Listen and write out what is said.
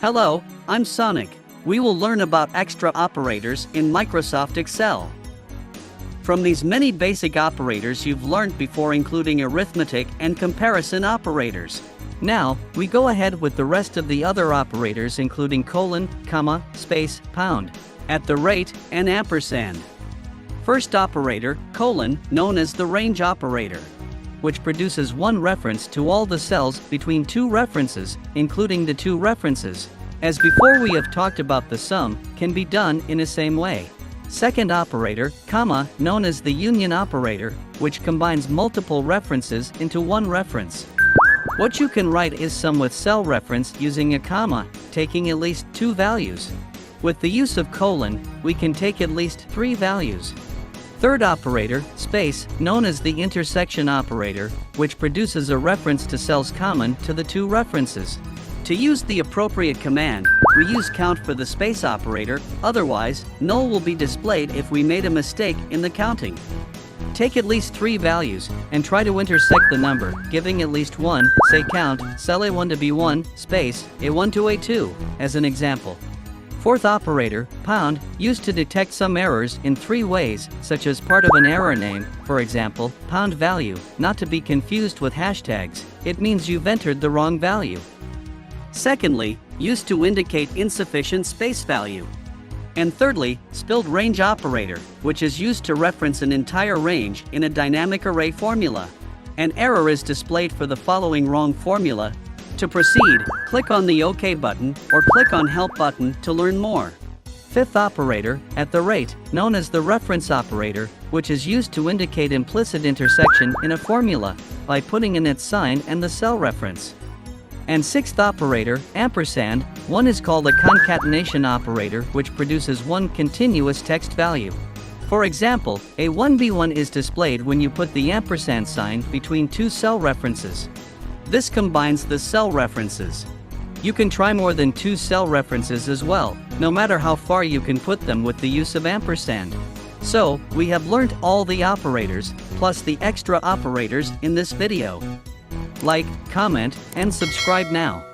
Hello, I'm Sonic. We will learn about extra operators in Microsoft Excel. From these many basic operators you've learned before, including arithmetic and comparison operators. Now, we go ahead with the rest of the other operators, including colon, comma, space, pound, at the rate, and ampersand. First operator, colon, known as the range operator, which produces one reference to all the cells between two references, including the two references. As before, we have talked about the sum, can be done in the same way. Second operator, comma, known as the union operator, which combines multiple references into one reference. What you can write is sum with cell reference using a comma, taking at least two values. With the use of colon, we can take at least three values. Third operator, space, known as the intersection operator, which produces a reference to cells common to the two references. To use the appropriate command, we use count for the space operator, otherwise, null will be displayed if we made a mistake in the counting. Take at least three values, and try to intersect the number, giving at least one, say count, cell A1 to B1, space, A1 to A2, as an example. Fourth operator, pound, used to detect some errors in three ways, such as part of an error name, for example, pound value, not to be confused with hashtags, it means you've entered the wrong value. Secondly, used to indicate insufficient space value. And thirdly, spilled range operator, which is used to reference an entire range in a dynamic array formula. An error is displayed for the following wrong formula. To proceed, click on the OK button or click on Help button to learn more. Fifth operator, at the rate, known as the reference operator, which is used to indicate implicit intersection in a formula by putting in its sign and the cell reference. And sixth operator, ampersand, one is called a concatenation operator, which produces one continuous text value. For example, A1B1 is displayed when you put the ampersand sign between two cell references. This combines the cell references. You can try more than two cell references as well, no matter how far you can put them with the use of ampersand. So, we have learned all the operators, plus the extra operators in this video. Like, comment, and subscribe now.